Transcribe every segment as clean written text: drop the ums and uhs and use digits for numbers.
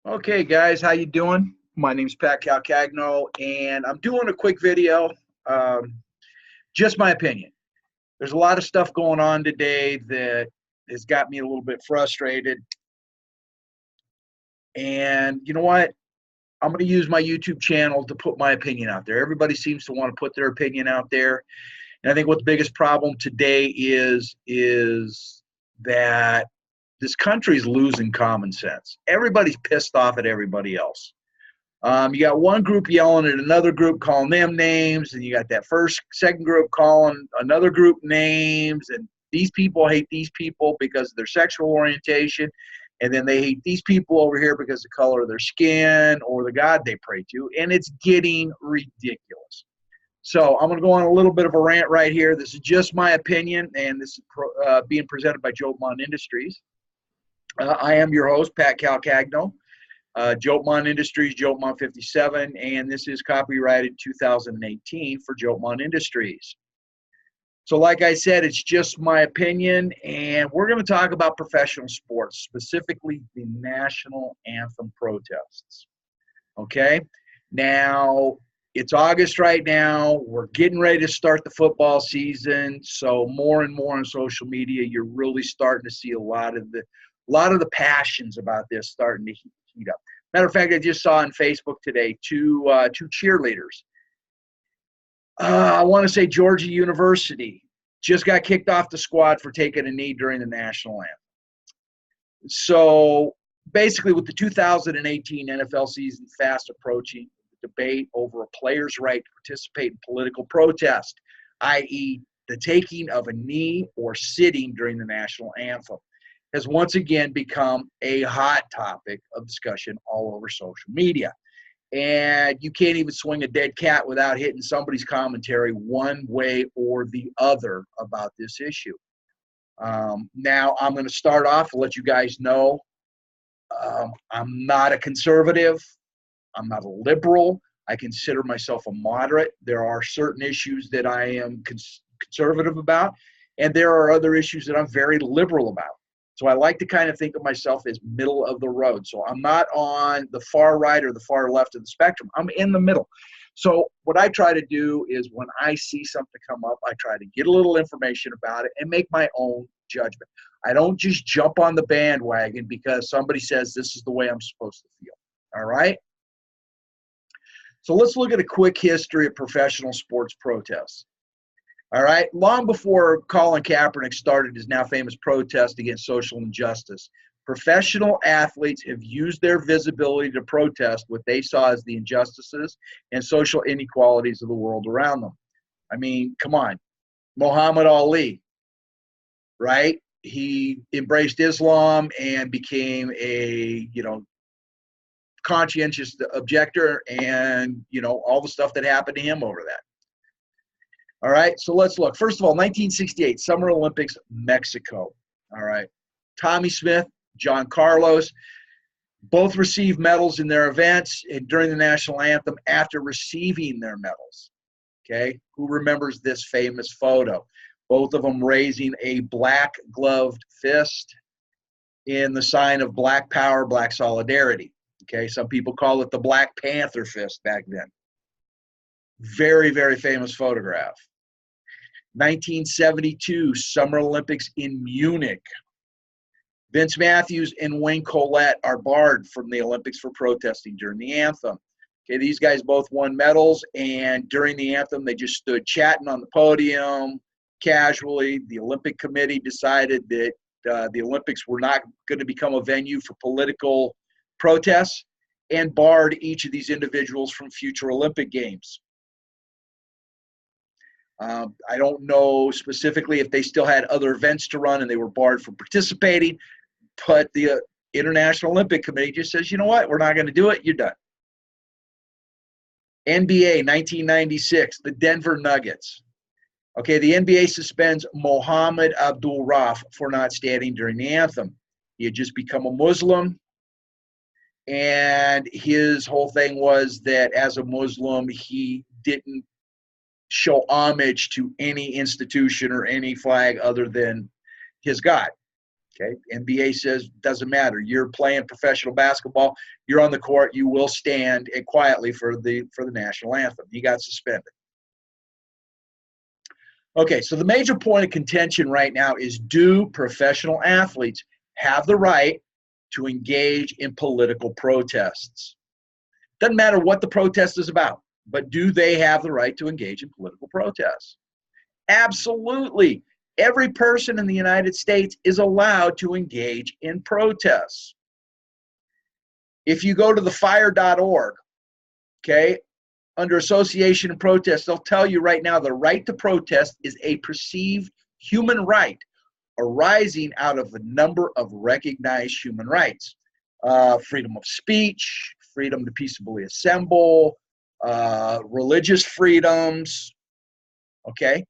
Okay, guys, how you doing? My name's Pat Calcagno, and I'm doing a quick video. Um, just my opinion. There's a lot of stuff going on today that has got me a little bit frustrated. And you know what? I'm going to use my YouTube channel to put my opinion out there. Everybody seems to want to put their opinion out there. And I think what the biggest problem today is that this country is losing common sense. Everybody's pissed off at everybody else. You got one group yelling at another group, calling them names, and you got that second group calling another group names, and these people hate these people because of their sexual orientation, and then they hate these people over here because of the color of their skin or the God they pray to, and it's getting ridiculous. So I'm going to go on a little bit of a rant right here. This is just my opinion, and this is being presented by Jopemon Industries. I am your host, Pat Calcagno. Jopemon Industries, Jopemon 57, and this is copyrighted 2018 for Jopemon Industries. So like I said, it's just my opinion, and we're going to talk about professional sports, specifically the national anthem protests. Okay? Now, it's August right now. We're getting ready to start the football season, so more and more on social media, you're really starting to see a lot of the passions about this starting to heat up. Matter of fact, I just saw on Facebook today two cheerleaders. I want to say Georgia University just got kicked off the squad for taking a knee during the national anthem. So basically, with the 2018 NFL season fast approaching, the debate over a player's right to participate in political protest, i.e., the taking of a knee or sitting during the national anthem, has once again become a hot topic of discussion all over social media. And you can't even swing a dead cat without hitting somebody's commentary one way or the other about this issue. Now, I'm going to start off and let you guys know I'm not a conservative. I'm not a liberal. I consider myself a moderate. There are certain issues that I am conservative about, and there are other issues that I'm very liberal about. So I like to kind of think of myself as middle of the road. So I'm not on the far right or the far left of the spectrum. I'm in the middle. So what I try to do is when I see something come up, I try to get a little information about it and make my own judgment. I don't just jump on the bandwagon because somebody says this is the way I'm supposed to feel. All right? So let's look at a quick history of professional sports protests. All right, long before Colin Kaepernick started his now famous protest against social injustice, professional athletes have used their visibility to protest what they saw as the injustices and social inequalities of the world around them. I mean, come on, Muhammad Ali, right? He embraced Islam and became a, conscientious objector, and, all the stuff that happened to him over that. All right, so let's look. First of all, 1968, Summer Olympics, Mexico. All right, Tommy Smith, John Carlos, both received medals in their events and during the national anthem after receiving their medals. Okay, who remembers this famous photo? Both of them raising a black gloved fist in the sign of Black Power, Black Solidarity. Okay, some people call it the Black Panther fist back then. Very, very famous photograph. 1972, Summer Olympics in Munich. Vince Matthews and Wayne Collette are barred from the Olympics for protesting during the anthem. Okay, these guys both won medals, and during the anthem, they just stood chatting on the podium casually. The Olympic Committee decided that the Olympics were not going to become a venue for political protests and barred each of these individuals from future Olympic Games. I don't know specifically if they still had other events to run and they were barred from participating, but the International Olympic Committee just says, you know what, we're not going to do it, you're done. NBA, 1996, the Denver Nuggets. Okay, the NBA suspends Mohammed Abdul-Rauf for not standing during the anthem. He had just become a Muslim, and his whole thing was that as a Muslim, he didn't show homage to any institution or any flag other than his God. Okay, NBA says doesn't matter. You're playing professional basketball. You're on the court. You will stand quietly for the national anthem. He got suspended. Okay, so the major point of contention right now is, do professional athletes have the right to engage in political protests? Doesn't matter what the protest is about, but do they have the right to engage in political protests? Absolutely. Every person in the United States is allowed to engage in protests. If you go to thefire.org, okay, under association and protest, they'll tell you right now the right to protest is a perceived human right arising out of a number of recognized human rights. Freedom of speech, freedom to peaceably assemble, religious freedoms, okay?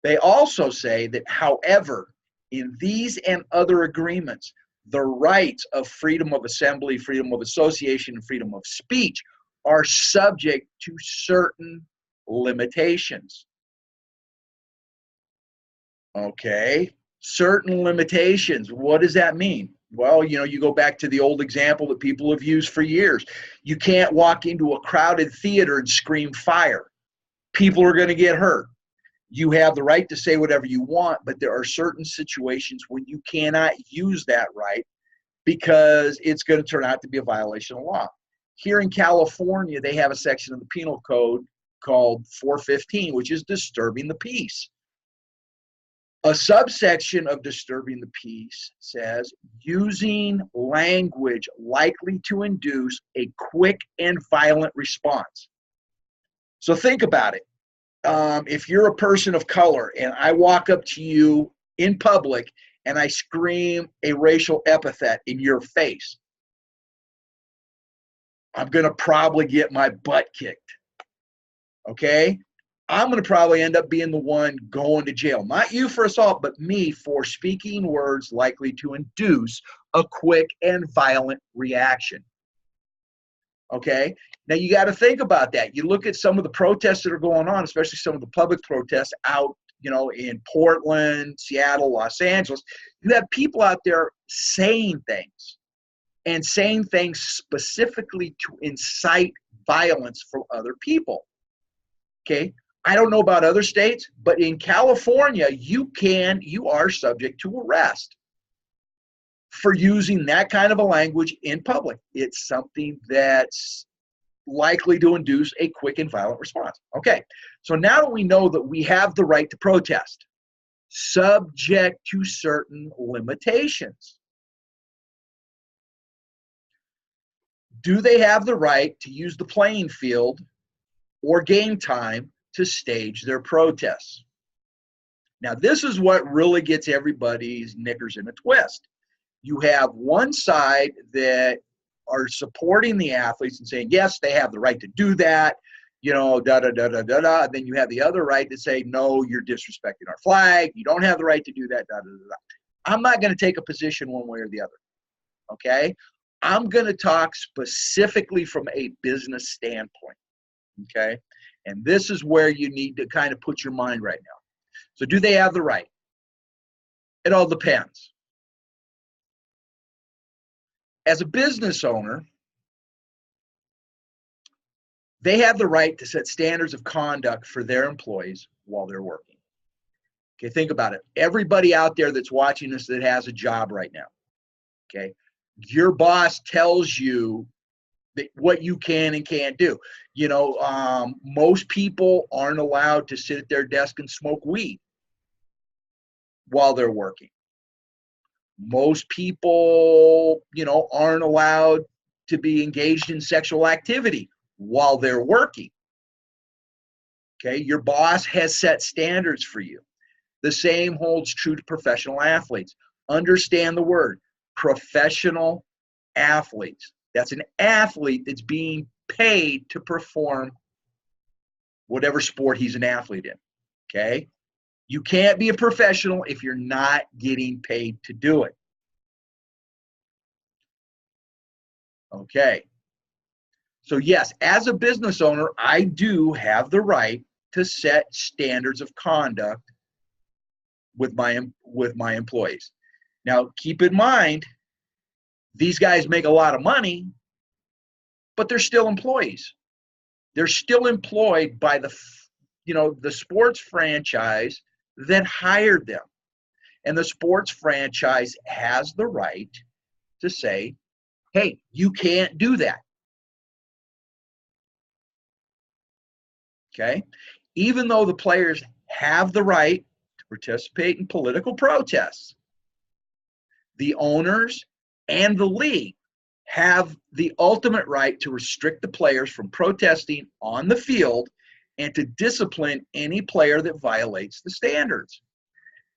They also say that, however, in these and other agreements, the rights of freedom of assembly, freedom of association, and freedom of speech are subject to certain limitations. Okay, certain limitations. What does that mean? Well, you know, you go back to the old example that people have used for years. You can't walk into a crowded theater and scream fire. People are going to get hurt. You have the right to say whatever you want, but there are certain situations when you cannot use that right because it's going to turn out to be a violation of law. Here in California, they have a section of the penal code called 415, which is disturbing the peace. A subsection of disturbing the peace says using language likely to induce a quick and violent response. So think about it. If you're a person of color and I walk up to you in public and I scream a racial epithet in your face, I'm going to probably get my butt kicked. Okay? I'm going to probably end up being the one going to jail. Not you for assault, but me for speaking words likely to induce a quick and violent reaction. Okay? Now you got to think about that. You look at some of the protests that are going on, especially some of the public protests out, you know, in Portland, Seattle, Los Angeles. You have people out there saying things and saying things specifically to incite violence from other people. Okay? I don't know about other states, but in California, you are subject to arrest for using that kind of a language in public. It's something that's likely to induce a quick and violent response. Okay, so now that we know that we have the right to protest, subject to certain limitations, do they have the right to use the playing field or game time to stage their protests? Now, this is what really gets everybody's knickers in a twist. You have one side that are supporting the athletes and saying, yes, they have the right to do that, you know, da-da-da-da-da-da. Then you have the other right to say, no, you're disrespecting our flag. You don't have the right to do that, da-da-da-da. I'm not going to take a position one way or the other, okay? I'm going to talk specifically from a business standpoint, okay? And this is where you need to kind of put your mind right now. So do they have the right? It all depends. As a business owner, they have the right to set standards of conduct for their employees while they're working. Okay, think about it. Everybody out there that's watching this that has a job right now, okay, your boss tells you that what you can and can't do. You know, most people aren't allowed to sit at their desk and smoke weed while they're working. Most people, you know, aren't allowed to be engaged in sexual activity while they're working. Okay, your boss has set standards for you. The same holds true to professional athletes. Understand the word, professional athletes. That's an athlete that's being paid to perform whatever sport he's an athlete in, okay? You can't be a professional if you're not getting paid to do it. Okay. So yes, as a business owner, I do have the right to set standards of conduct with my employees. Now, keep in mind, these guys make a lot of money, but they're still employees. They're still employed by the sports franchise that hired them. And the sports franchise has the right to say, hey, you can't do that. Okay? Even though the players have the right to participate in political protests, the owners and the league have the ultimate right to restrict the players from protesting on the field and to discipline any player that violates the standards.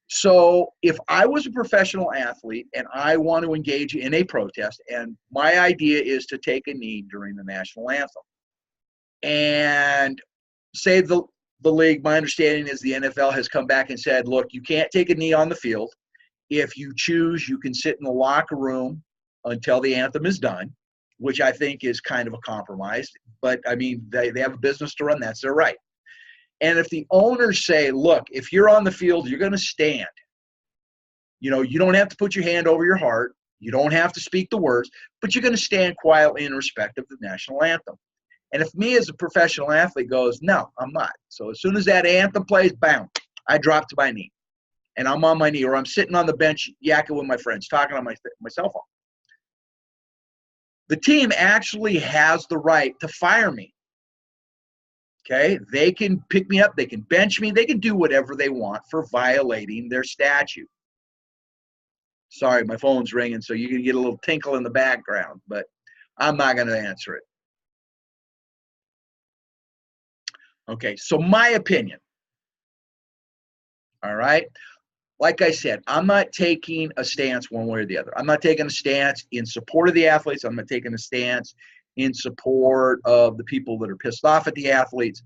So if I was a professional athlete and I want to engage in a protest, and my idea is to take a knee during the national anthem, and say the league, my understanding is the NFL has come back and said, look, you can't take a knee on the field. If you choose, you can sit in the locker room until the anthem is done, which I think is kind of a compromise. But, I mean, they have a business to run. That's their right. And if the owners say, look, if you're on the field, you're going to stand. You know, you don't have to put your hand over your heart. You don't have to speak the words, but you're going to stand quietly in respect of the national anthem. And if me as a professional athlete goes, no, I'm not. So as soon as that anthem plays, bam, I drop to my knee. And I'm on my knee, or I'm sitting on the bench yakking with my friends, talking on my cell phone. The team actually has the right to fire me. Okay? They can pick me up. They can bench me. They can do whatever they want for violating their statute. Sorry, my phone's ringing, so you can get a little tinkle in the background, but I'm not going to answer it. Okay, so my opinion. All right? Like I said, I'm not taking a stance one way or the other. I'm not taking a stance in support of the athletes. I'm not taking a stance in support of the people that are pissed off at the athletes.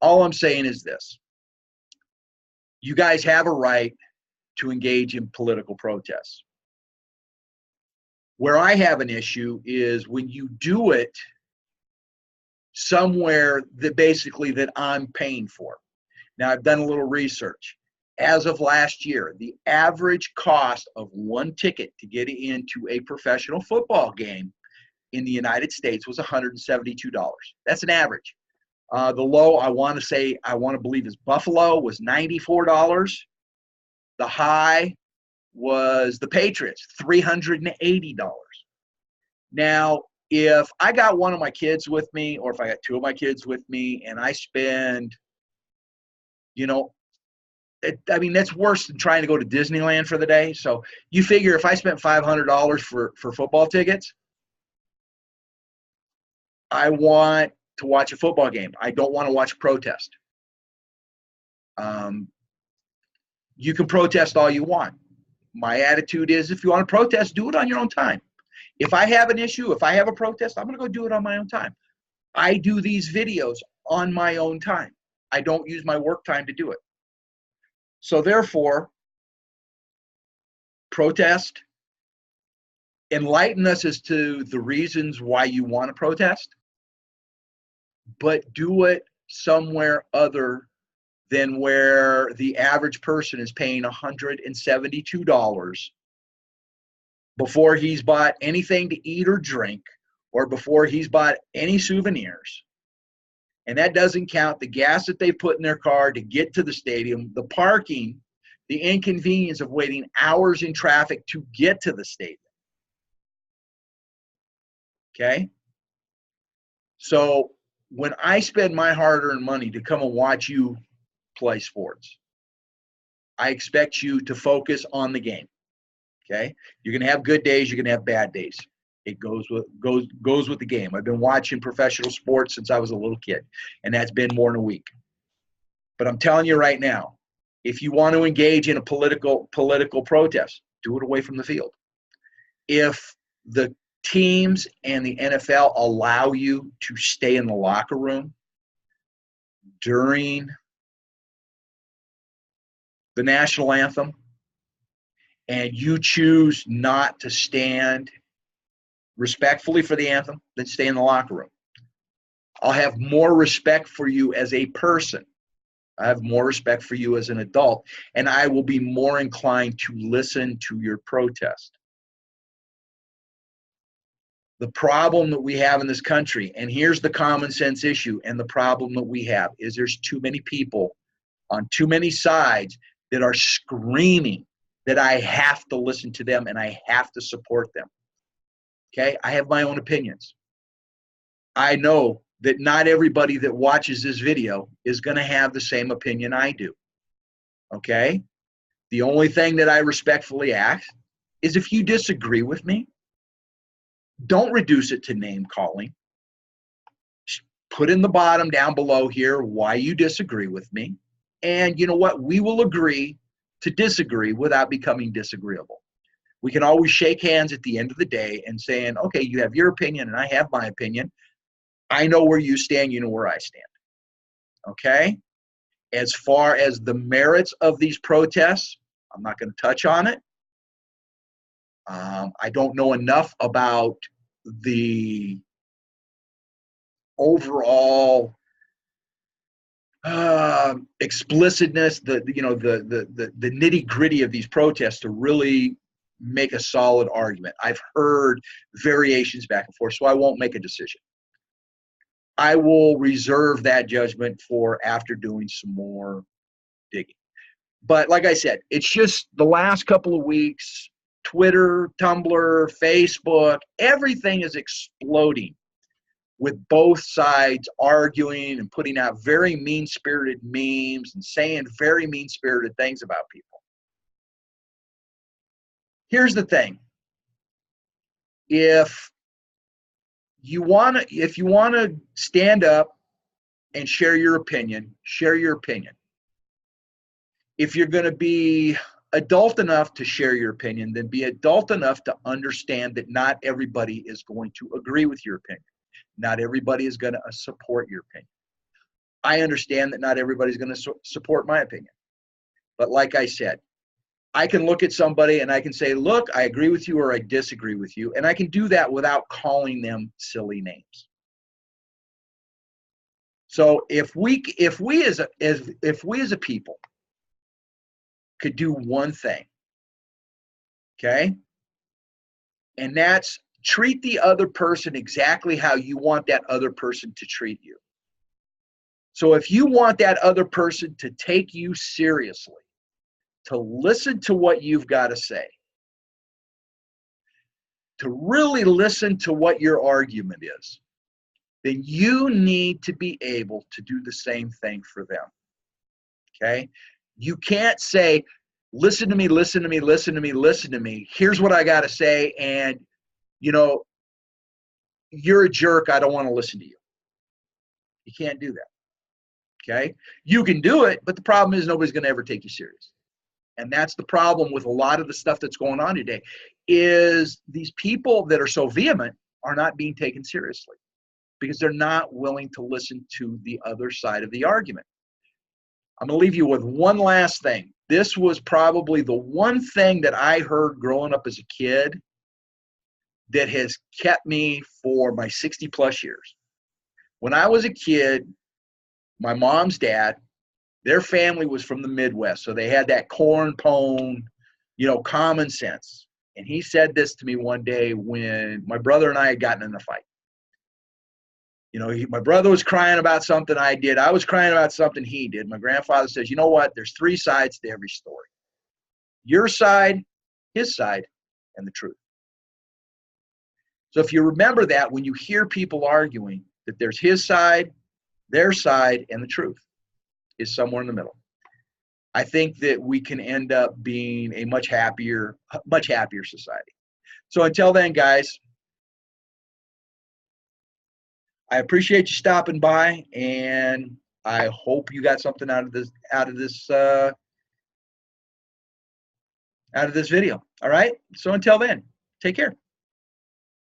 All I'm saying is this. You guys have a right to engage in political protests. Where I have an issue is when you do it somewhere that basically that I'm paying for. Now, I've done a little research. As of last year, the average cost of one ticket to get into a professional football game in the United States was $172. That's an average. The low, I want to believe is Buffalo, was $94. The high was the Patriots, $380. Now, if I got one of my kids with me, or if I got two of my kids with me, and I spend, that's worse than trying to go to Disneyland for the day. So you figure if I spent $500 for football tickets, I want to watch a football game. I don't want to watch a protest. You can protest all you want. My attitude is if you want to protest, do it on your own time. If I have an issue, if I have a protest, I'm going to go do it on my own time. I do these videos on my own time. I don't use my work time to do it. So therefore, protest, enlighten us as to the reasons why you want to protest, but do it somewhere other than where the average person is paying $172 before he's bought anything to eat or drink, or before he's bought any souvenirs. And that doesn't count the gas that they put in their car to get to the stadium, the parking, the inconvenience of waiting hours in traffic to get to the stadium. Okay? So when I spend my hard-earned money to come and watch you play sports, I expect you to focus on the game. Okay? You're going to have good days, you're going to have bad days. It goes with the game. I've been watching professional sports since I was a little kid, and that's been more than a week. But I'm telling you right now, if you want to engage in a political protest, do it away from the field. If the teams and the NFL allow you to stay in the locker room during the national anthem, and you choose not to stand respectfully for the anthem, then stay in the locker room. I'll have more respect for you as a person I have more respect for you as an adult, and I will be more inclined to listen to your protest. The problem that we have in this country, and here's the common sense issue, and the problem that we have is there's too many people on too many sides that are screaming that I have to listen to them and I have to support them. Okay? I have my own opinions. I know that not everybody that watches this video is going to have the same opinion I do. Okay? The only thing that I respectfully ask is if you disagree with me, don't reduce it to name calling. Put in the bottom down below here why you disagree with me. And you know what? We will agree to disagree without becoming disagreeable. We can always shake hands at the end of the day and saying, okay, you have your opinion and I have my opinion. I know where you stand, you know where I stand. Okay? As far as the merits of these protests, I'm not going to touch on it. I don't know enough about the overall explicitness, the nitty gritty of these protests to really make a solid argument. I've heard variations back and forth, so I won't make a decision. I will reserve that judgment for after doing some more digging. But like I said, it's just the last couple of weeks, Twitter, Tumblr, Facebook, everything is exploding with both sides arguing and putting out very mean-spirited memes and saying very mean-spirited things about people. Here's the thing. If you want to stand up and share your opinion, share your opinion. If you're going to be adult enough to share your opinion, then be adult enough to understand that not everybody is going to agree with your opinion. Not everybody is going to support your opinion. I understand that not everybody's going to support my opinion. But like I said, I can look at somebody and I can say, look, I agree with you or I disagree with you. And I can do that without calling them silly names. So if we as a people could do one thing, okay, and that's treat the other person exactly how you want that other person to treat you. So if you want that other person to take you seriously, to listen to what you've got to say, to really listen to what your argument is, then you need to be able to do the same thing for them. Okay? You can't say, listen to me, listen to me, listen to me, listen to me. Here's what I got to say, and, you know, you're a jerk. I don't want to listen to you. You can't do that. Okay? You can do it, but the problem is nobody's going to ever take you serious. And that's the problem with a lot of the stuff that's going on today, is these people that are so vehement are not being taken seriously because they're not willing to listen to the other side of the argument. I'm going to leave you with one last thing. This was probably the one thing that I heard growing up as a kid that has kept me for my 60 plus years. When I was a kid, my mom's dad, their family was from the Midwest, so they had that corn pone, you know, common sense. And he said this to me one day when my brother and I had gotten in a fight. You know, my brother was crying about something I did. I was crying about something he did. My grandfather says, you know what? There's three sides to every story. Your side, his side, and the truth. So if you remember that when you hear people arguing, that there's his side, their side, and the truth is somewhere in the middle. I think that we can end up being a much happier society. So until then, guys, I appreciate you stopping by, and I hope you got something out of this video. All right. So until then, take care.